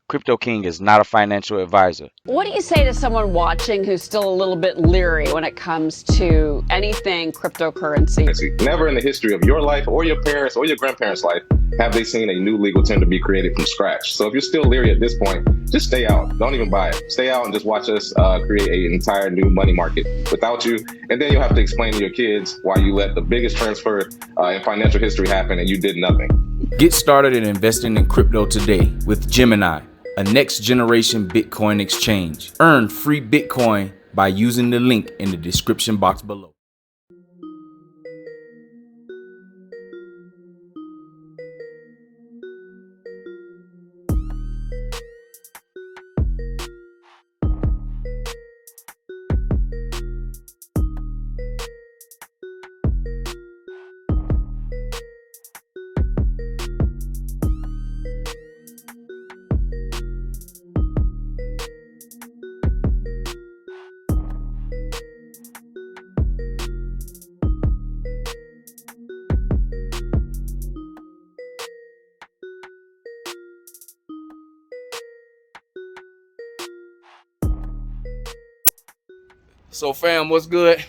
Crypto King is not a financial advisor. What do you say to someone watching who's still a little bit leery when it comes to anything cryptocurrency? Never in the history of your life or your parents or your grandparents' life have they seen a new legal tender be created from scratch. So if you're still leery at this point, just stay out. Don't even buy it. Stay out and just watch us create an entire new money market without you. And then you'll have to explain to your kids why you let the biggest transfer in financial history happen and you did nothing. Get started in investing in crypto today with Gemini, a next generation Bitcoin exchange. Earn free Bitcoin by using the link in the description box below. So fam, what's good? You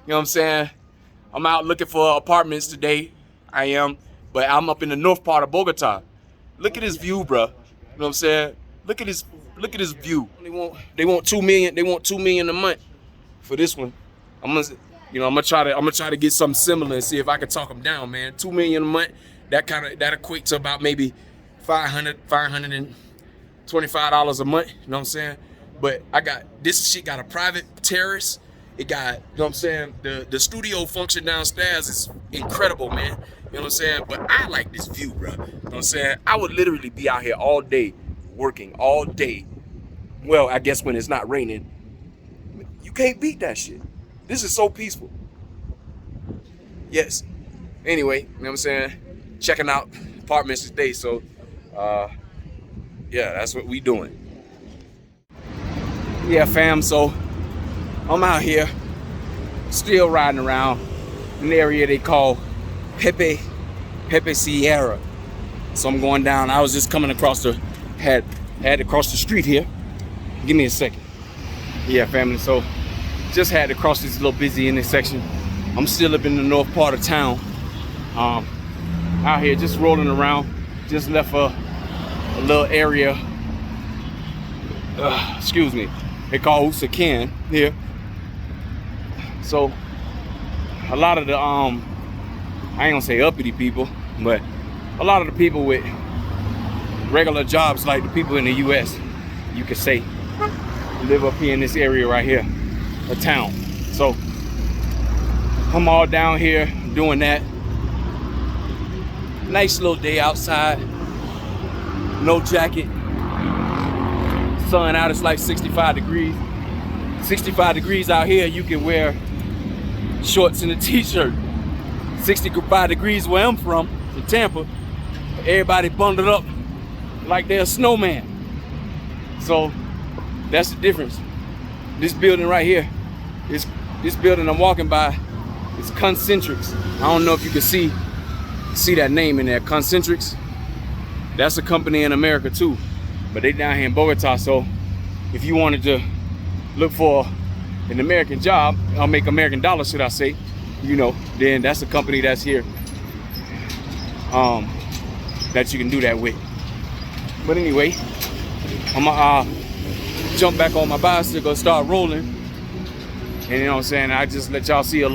know what I'm saying? I'm out looking for apartments today. I am, but I'm up in the north part of Bogota. Look at this view, bro. You know what I'm saying? Look at this view. They want 2 million. They want 2 million a month for this one. I'm gonna try to get something similar and see if I can talk them down, man. 2 million a month. That equates to about maybe $525 a month. You know what I'm saying? But I got this shit got a private terrace. It got, you know what I'm saying, the studio function downstairs is incredible, man. You know what I'm saying? But I like this view, bro. You know what I'm saying? I would literally be out here all day, working all day. Well, I guess when it's not raining. You can't beat that shit. This is so peaceful. Yes. Anyway, you know what I'm saying? Checking out apartments today. So, yeah, that's what we doing. Yeah, fam, so I'm out here still riding around in the area they call Pepe Sierra. So I'm going down. I was just coming across had to cross the street here. Give me a second. Yeah, family, so just had to cross this little busy intersection. I'm still up in the north part of town. Out here just rolling around. Just left a little area. Excuse me. They call Usaquen here. So a lot of the I ain't gonna say uppity people, but a lot of the people with regular jobs like the people in the US, you could say, live up here in this area right here, a town. So I'm all down here doing that. Nice little day outside, no jacket. Sun out, it's like 65 degrees. 65 degrees out here, you can wear shorts and a t-shirt. 65 degrees where I'm from, in Tampa, everybody bundled up like they're a snowman. So that's the difference. This building right here, this building I'm walking by, is Concentrics. I don't know if you can see that name in there, Concentrics. That's a company in America too. But they down here in Bogota, so if you wanted to look for an American job, I'll make American dollars, should I say, you know, then that's a company that's here that you can do that with. But anyway, I'm gonna jump back on my bicycle, start rolling, and you know what I'm saying, I just let y'all see a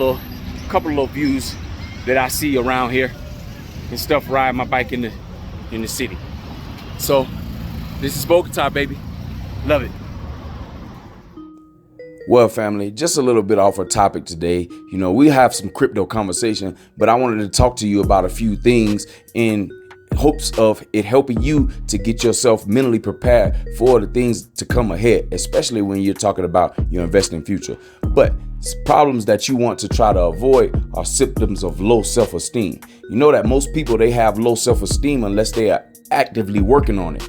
couple of little views that I see around here and stuff, riding my bike in the city. So this is Bogota, baby. Love it. Well, family, just a little bit off our topic today. You know, we have some crypto conversation, but I wanted to talk to you about a few things in hopes of it helping you to get yourself mentally prepared for the things to come ahead, especially when you're talking about your investing future. But problems that you want to try to avoid are symptoms of low self-esteem. You know that most people, they have low self-esteem unless they are actively working on it.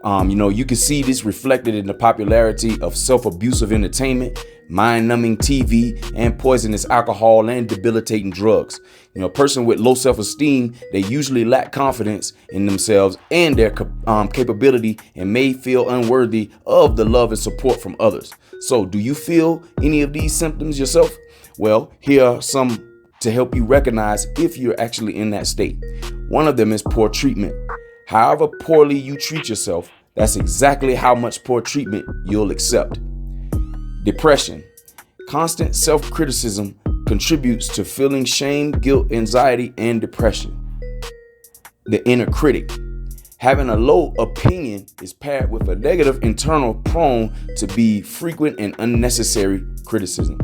You can see this reflected in the popularity of self-abusive entertainment, mind-numbing TV, and poisonous alcohol and debilitating drugs. A person with low self-esteem, they usually lack confidence in themselves and their capability, and may feel unworthy of the love and support from others. So, do you feel any of these symptoms yourself? Well, here are some to help you recognize if you're actually in that state. One of them is poor treatment. However poorly you treat yourself, that's exactly how much poor treatment you'll accept. Depression. Constant self-criticism contributes to feeling shame, guilt, anxiety, and depression. The inner critic. Having a low opinion is paired with a negative internal prone to be frequent and unnecessary criticism.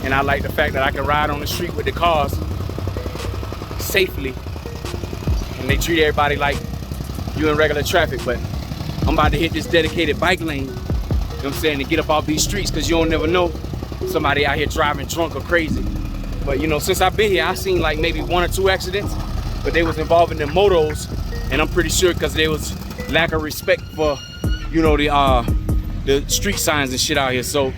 And I like the fact that I can ride on the street with the cars safely, and they treat everybody like you in regular traffic. But I'm about to hit this dedicated bike lane, you know what I'm saying, to get up off these streets, because you don't never know somebody out here driving drunk or crazy. But since I've been here, I've seen like maybe 1 or 2 accidents, but they was involving the motos, and I'm pretty sure because there was lack of respect for the street signs and shit out here. So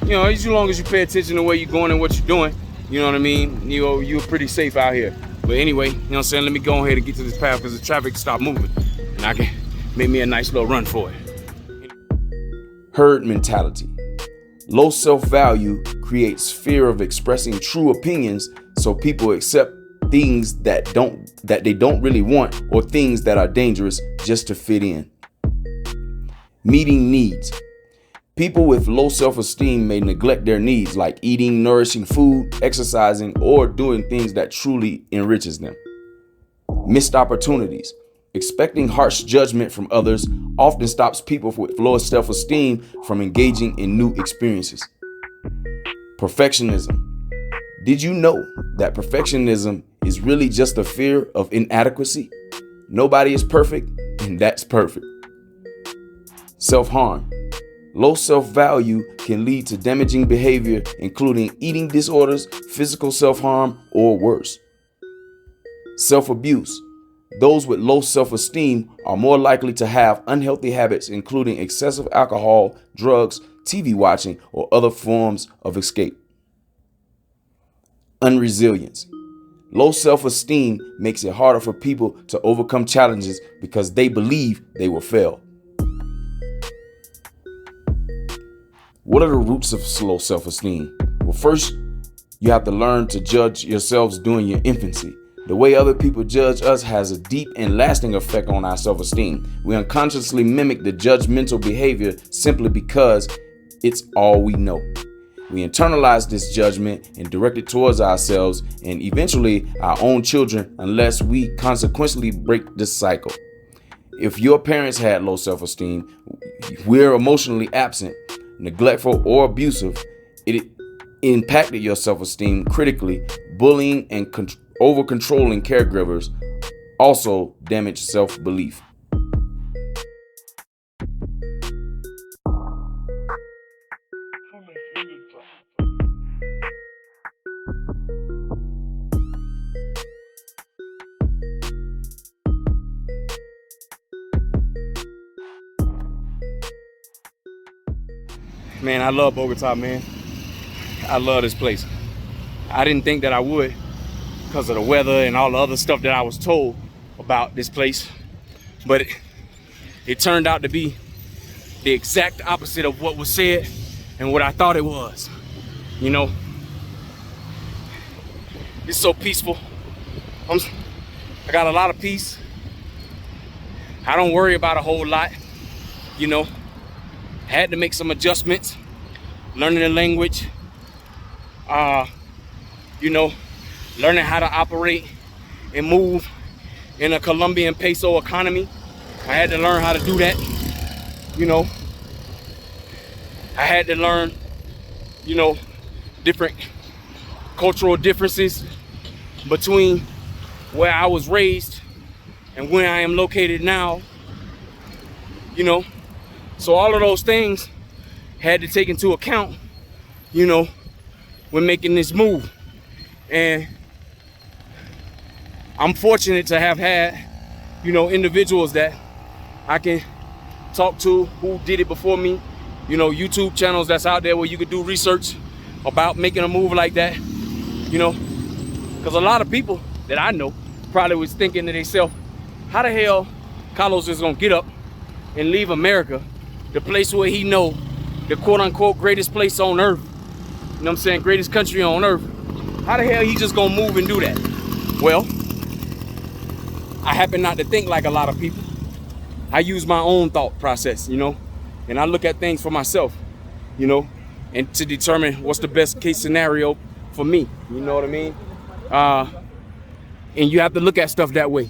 as long as you pay attention to where you're going and what you're doing, you know what I mean, you're pretty safe out here. But anyway, let me go ahead and get to this path because the traffic stopped moving, and I can make me a nice little run for it. Herd mentality. Low self-value creates fear of expressing true opinions, so people accept things that they don't really want, or things that are dangerous just to fit in. Meeting needs. People with low self-esteem may neglect their needs, like eating nourishing food, exercising, or doing things that truly enriches them. Missed opportunities. Expecting harsh judgment from others often stops people with low self-esteem from engaging in new experiences. Perfectionism. Did you know that perfectionism is really just a fear of inadequacy? Nobody is perfect, and that's perfect. Self-harm. Low self-value can lead to damaging behavior, including eating disorders, physical self-harm, or worse. Self-abuse. Those with low self-esteem are more likely to have unhealthy habits, including excessive alcohol, drugs, TV watching, or other forms of escape. Unresilience. Low self-esteem makes it harder for people to overcome challenges because they believe they will fail. What are the roots of low self-esteem? Well, first, you have to learn to judge yourselves during your infancy. The way other people judge us has a deep and lasting effect on our self-esteem. We unconsciously mimic the judgmental behavior simply because it's all we know. We internalize this judgment and direct it towards ourselves and eventually our own children, unless we consequently break this cycle. If your parents had low self-esteem, we're emotionally absent, neglectful, or abusive, it impacted your self-esteem critically. Bullying and over-controlling caregivers also damage self-belief. Man, I love Bogota, man. I love this place. I didn't think that I would because of the weather and all the other stuff that I was told about this place. But it turned out to be the exact opposite of what was said and what I thought it was. It's so peaceful. I got a lot of peace. I don't worry about a whole lot. Had to make some adjustments, learning the language, learning how to operate and move in a Colombian peso economy. I had to learn how to do that. I had to learn, different cultural differences between where I was raised and where I am located now, So all of those things had to take into account when making this move. And I'm fortunate to have had, individuals that I can talk to who did it before me, YouTube channels that's out there where you could do research about making a move like that, because a lot of people that I know probably was thinking to themselves, how the hell Carlos is gonna get up and leave America, the place where he know the quote unquote greatest place on earth, greatest country on earth. How the hell he just gonna move and do that? Well, I happen not to think like a lot of people. I use my own thought process, and I look at things for myself, and to determine what's the best case scenario for me, you know what I mean? And you have to look at stuff that way.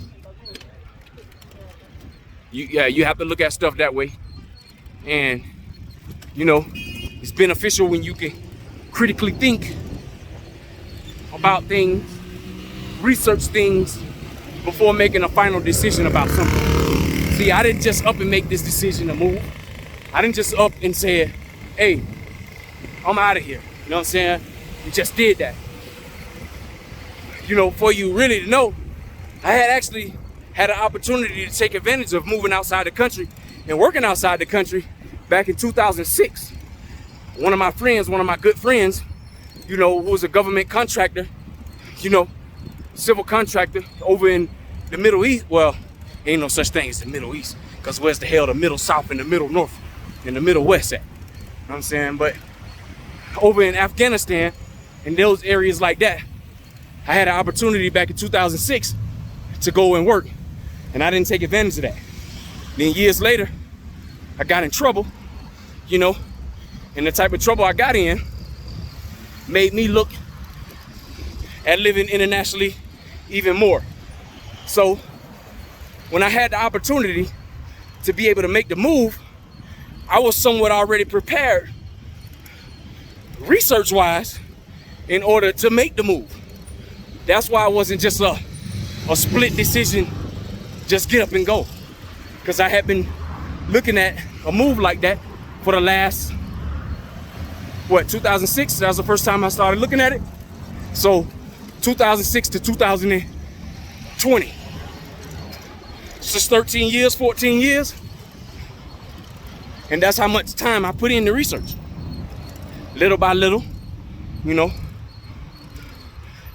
You have to look at stuff that way. And, it's beneficial when you can critically think about things, research things before making a final decision about something. See, I didn't just up and make this decision to move. I didn't just up and say, hey, I'm out of here. You know what I'm saying? You just did that. For you really to know, I had actually had an opportunity to take advantage of moving outside the country and working outside the country back in 2006. One of my good friends, who was a government contractor, civil contractor over in the Middle East. Well, ain't no such thing as the Middle East, because where's the hell the Middle South and the Middle North and the Middle West at? You know what I'm saying? But over in Afghanistan and those areas like that, I had an opportunity back in 2006 to go and work, and I didn't take advantage of that. Then years later, I got in trouble, and the type of trouble I got in made me look at living internationally even more. So when I had the opportunity to be able to make the move, I was somewhat already prepared research-wise in order to make the move. That's why it wasn't just a split decision, just get up and go. Because I had been looking at a move like that for the last, 2006? That was the first time I started looking at it. So 2006 to 2020. It's just 13 years, 14 years. And that's how much time I put in the research. Little by little,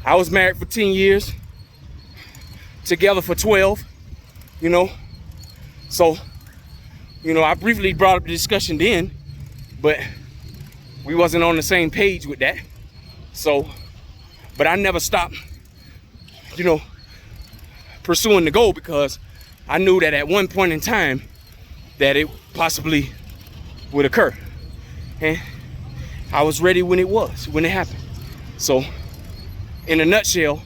I was married for 10 years, together for 12, So, I briefly brought up the discussion then, but we wasn't on the same page with that. So, but I never stopped, pursuing the goal, because I knew that at one point in time that it possibly would occur. And I was ready when it happened. So, in a nutshell,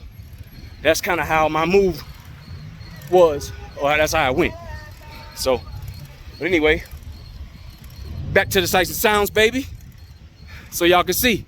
that's kind of how my move was, or that's how I went. So, but anyway, back to the sights and sounds, baby, so y'all can see.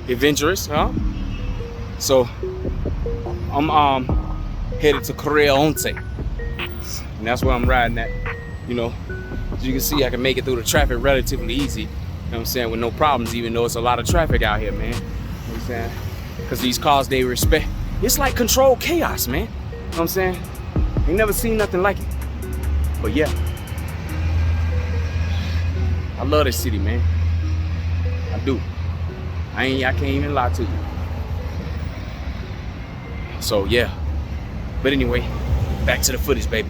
adventurous, huh? So I'm headed to Correonte, and that's where I'm riding at. You know, as you can see, I can make it through the traffic relatively easy. You know what I'm saying? With no problems, even though it's a lot of traffic out here, man. You know what I'm saying? Because these cars, they respect. It's like controlled chaos, man. You know what I'm saying? Ain't never seen nothing like it. But yeah, I love this city, man. I do. I can't even lie to you. So yeah. But anyway, back to the footage, baby.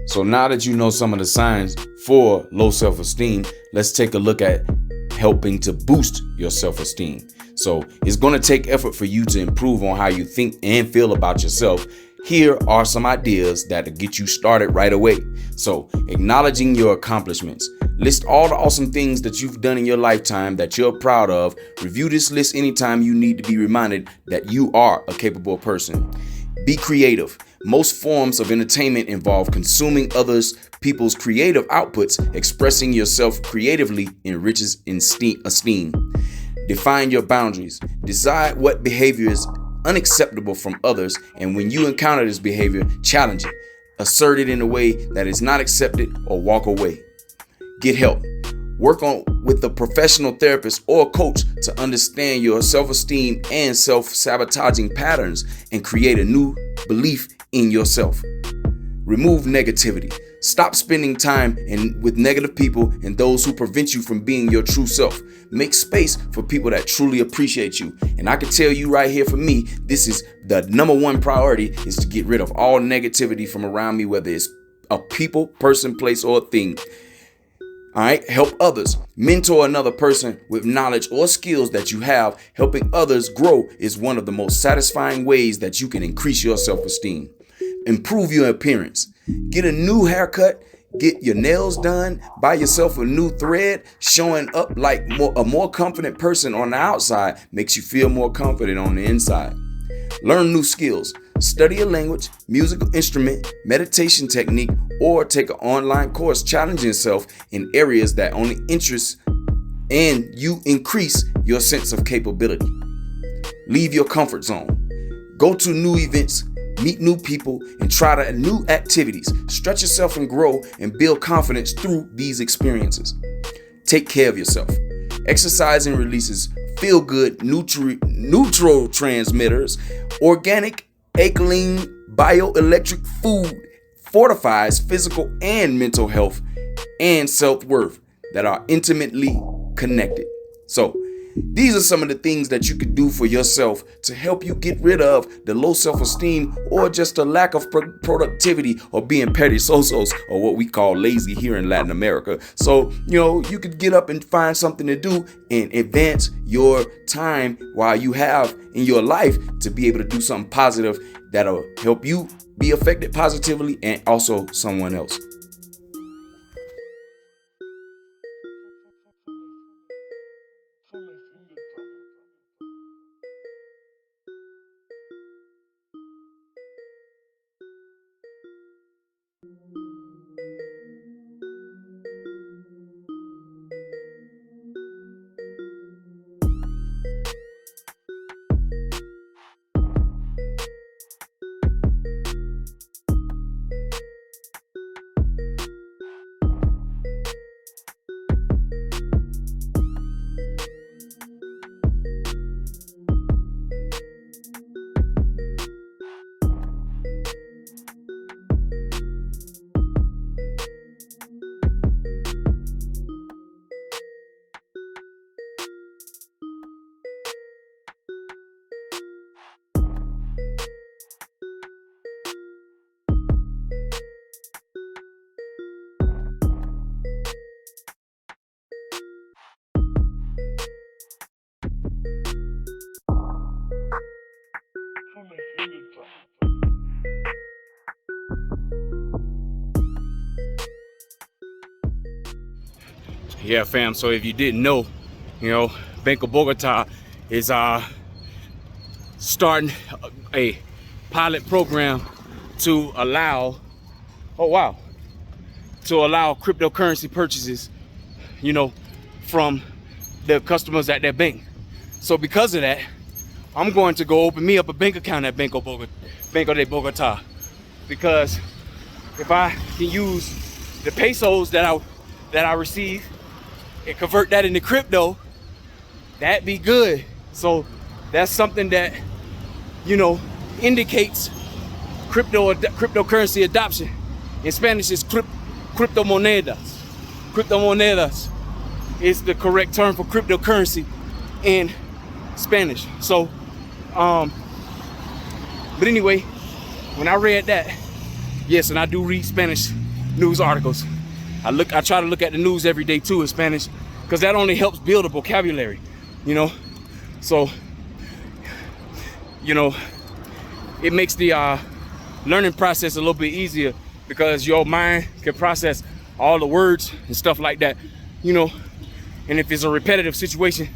So now that you know some of the signs for low self-esteem, let's take a look at helping to boost your self-esteem. So it's going to take effort for you to improve on how you think and feel about yourself. Here are some ideas that'll get you started right away. So acknowledging your accomplishments. List all the awesome things that you've done in your lifetime that you're proud of. Review this list anytime you need to be reminded that you are a capable person. Be creative. Most forms of entertainment involve consuming others people's creative outputs. Expressing yourself creatively enriches esteem. Define your boundaries. Decide what behavior is unacceptable from others, and when you encounter this behavior, challenge it. Assert it in a way that is not accepted or walk away. Get help. Work with a professional therapist or coach to understand your self-esteem and self-sabotaging patterns and create a new belief in yourself. Remove negativity. Stop spending time with negative people and those who prevent you from being your true self. Make space for people that truly appreciate you. And I can tell you right here, for me, this is the number one priority, is to get rid of all negativity from around me, whether it's a people, person, place, or thing. All right, help others. Mentor another person with knowledge or skills that you have. Helping others grow is one of the most satisfying ways that you can increase your self-esteem. Improve your appearance. Get a new haircut. Get your nails done. Buy yourself a new thread. Showing up like a more confident person on the outside makes you feel more confident on the inside. Learn new skills. Study a language, musical instrument, meditation technique, or take an online course challenging yourself in areas that only interest and you increase your sense of capability. Leave your comfort zone. Go to new events, meet new people, and try new activities. Stretch yourself and grow and build confidence through these experiences. Take care of yourself. Exercising releases feel-good neurotransmitters. Organic alkaline bioelectric food fortifies physical and mental health and self-worth that are intimately connected. So these are some of the things that you could do for yourself to help you get rid of the low self-esteem or just a lack of productivity or being perezosos, or what we call lazy here in Latin America. So, you could get up and find something to do and advance your time while you have in your life to be able to do something positive that'll help you be affected positively and also someone else. Yeah, fam. So if you didn't know, Bank of Bogota is starting a pilot program to allow, to allow cryptocurrency purchases, you know, from the customers at their bank. So because of that, I'm going to go open me up a bank account at Banco de Bogota, because if I can use the pesos that I receive and convert that into crypto, that'd be good. So that's something that, you know, indicates cryptocurrency adoption. In Spanish, it's criptomonedas. Criptomonedas is the correct term for cryptocurrency in Spanish. So, but anyway, when I read that, yes, and I do read Spanish news articles. I try to look at the news every day too in Spanish, because that only helps build a vocabulary, you know. So, you know, it makes the learning process a little bit easier, because your mind can process all the words and stuff like that, you know. And if it's a repetitive situation,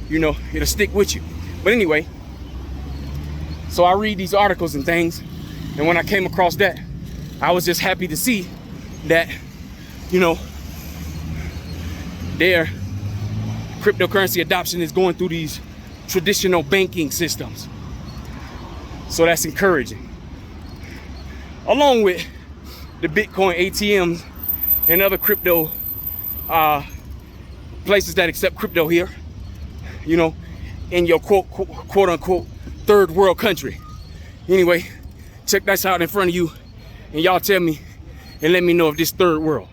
you know, it'll stick with you. But anyway, so I read these articles and things, and when I came across that, I was just happy to see that, you know, their cryptocurrency adoption is going through these traditional banking systems. So that's encouraging. Along with the Bitcoin ATMs and other crypto places that accept crypto here, you know, in your quote unquote third world country. Anyway, check this out in front of you, and y'all tell me and let me know if this third world.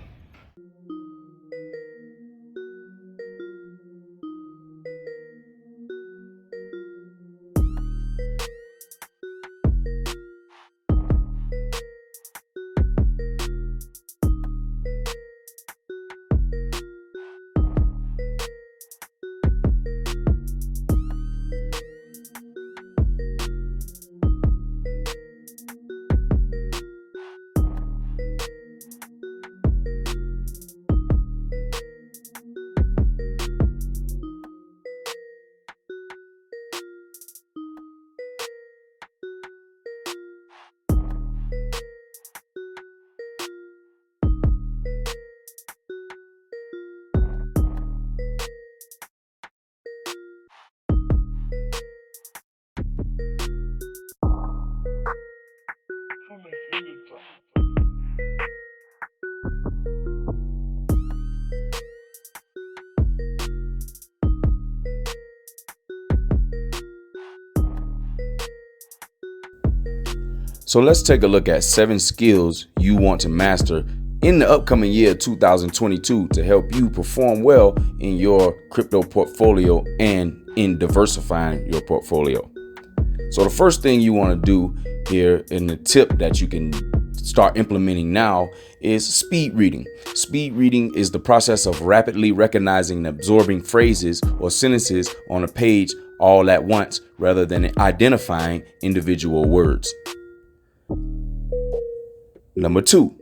So let's take a look at 7 skills you want to master in the upcoming year 2022 to help you perform well in your crypto portfolio and in diversifying your portfolio. So the first thing you want to do here, in the tip that you can start implementing now, is speed reading. Speed reading is the process of rapidly recognizing and absorbing phrases or sentences on a page all at once rather than identifying individual words. Number 2,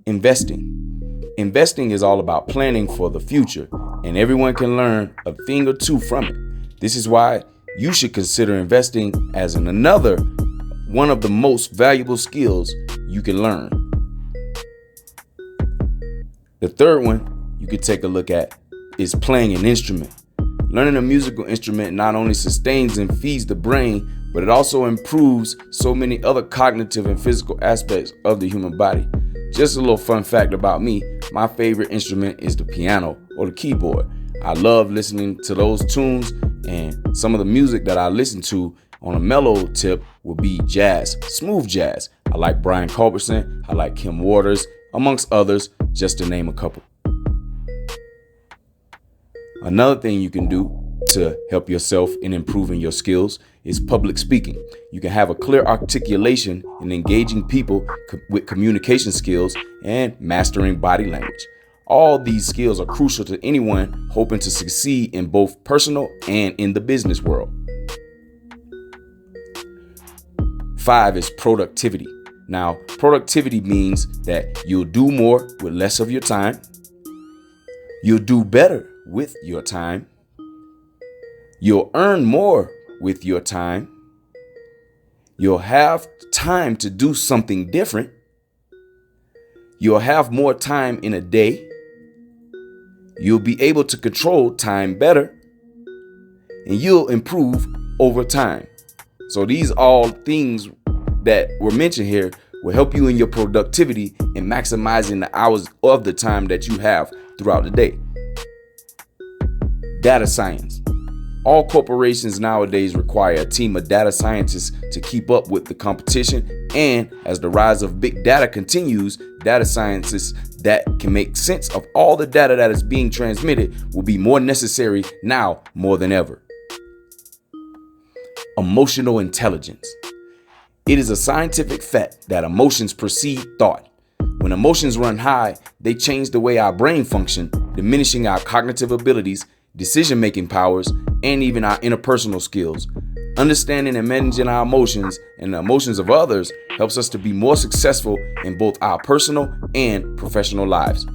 investing. Investing is all about planning for the future, and everyone can learn a thing or two from it. This is why you should consider investing as another one of the most valuable skills you can learn. The third one you could take a look at is playing an instrument. Learning a musical instrument not only sustains and feeds the brain, but it also improves so many other cognitive and physical aspects of the human body. Just a little fun fact about me, my favorite instrument is the piano or the keyboard. I love listening to those tunes, and some of the music that I listen to on a mellow tip will be jazz, smooth jazz. I like Brian Culbertson, I like Kim Waters, amongst others, just to name a couple. Another thing you can do to help yourself in improving your skills is public speaking. You can have a clear articulation in engaging people with communication skills and mastering body language. All these skills are crucial to anyone hoping to succeed in both personal and in the business world. 5 is productivity. Now, productivity means that you'll do more with less of your time. You'll do better with your time. You'll earn more with your time. You'll have time to do something different. You'll have more time in a day. You'll be able to control time better, and you'll improve over time. So these all things that were mentioned here will help you in your productivity and maximizing the hours of the time that you have throughout the day. Data science. All corporations nowadays require a team of data scientists to keep up with the competition, and as the rise of big data continues, data scientists that can make sense of all the data that is being transmitted will be more necessary now more than ever. Emotional intelligence. It is a scientific fact that emotions precede thought. When emotions run high, they change the way our brain function, diminishing our cognitive abilities, decision-making powers, and even our interpersonal skills. Understanding and managing our emotions and the emotions of others helps us to be more successful in both our personal and professional lives.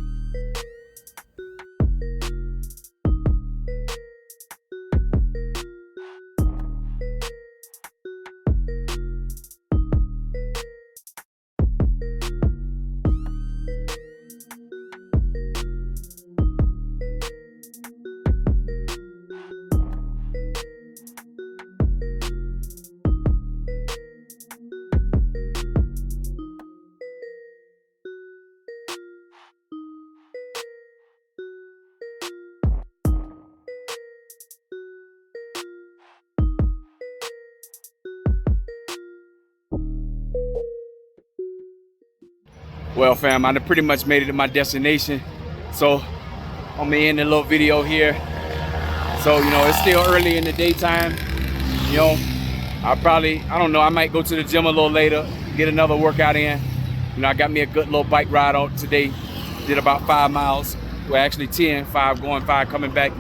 Well, fam, I pretty much made it to my destination. So I'm gonna end the little video here. So, it's still early in the daytime. I don't know, I might go to the gym a little later, get another workout in. I got me a good little bike ride on today. Did about 5 miles. Well, actually 10, 5 going, 5 coming back.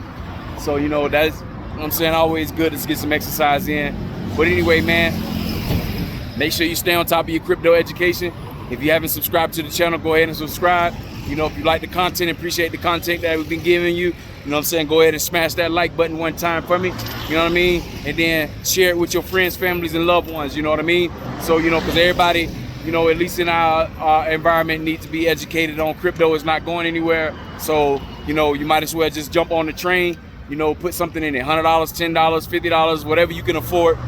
So, that's, I'm saying, always good to get some exercise in. But anyway, man, make sure you stay on top of your crypto education. If you haven't subscribed to the channel, go ahead and subscribe. If you like the content, appreciate the content that we've been giving you, go ahead and smash that like button one time for me, and then share it with your friends, families, and loved ones, So, because everybody, at least in our environment, needs to be educated on crypto. It's not going anywhere. So, you might as well just jump on the train, put something in it, $100, $10, $50, whatever you can afford,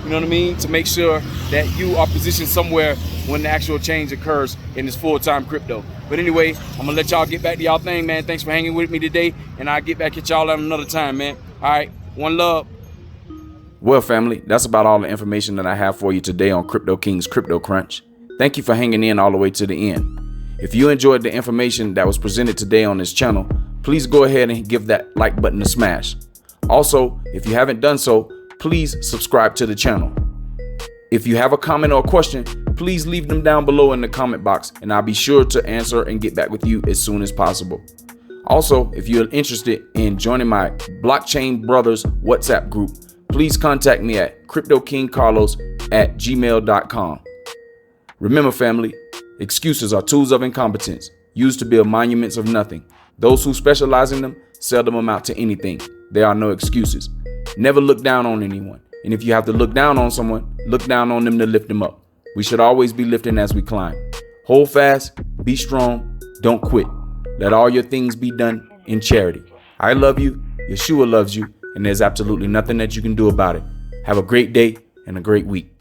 to make sure that you are positioned somewhere when the actual change occurs in this full-time crypto. But anyway, I'm gonna let y'all get back to y'all thing, man. Thanks for hanging with me today, and I'll get back at y'all at another time, man. All right, one love. Well, family, that's about all the information that I have for you today on Crypto King's Crypto Crunch. Thank you for hanging in all the way to the end. If you enjoyed the information that was presented today on this channel, please go ahead and give that like button a smash. Also, if you haven't done so, please subscribe to the channel. If you have a comment or a question, please leave them down below in the comment box, and I'll be sure to answer and get back with you as soon as possible. Also, if you're interested in joining my Blockchain Brothers WhatsApp group, please contact me at CryptoKingCarlos@gmail.com. Remember, family, excuses are tools of incompetence used to build monuments of nothing. Those who specialize in them seldom amount to anything. There are no excuses. Never look down on anyone. And if you have to look down on someone, look down on them to lift them up. We should always be lifting as we climb. Hold fast, be strong, don't quit. Let all your things be done in charity. I love you, Yeshua loves you, and there's absolutely nothing that you can do about it. Have a great day and a great week.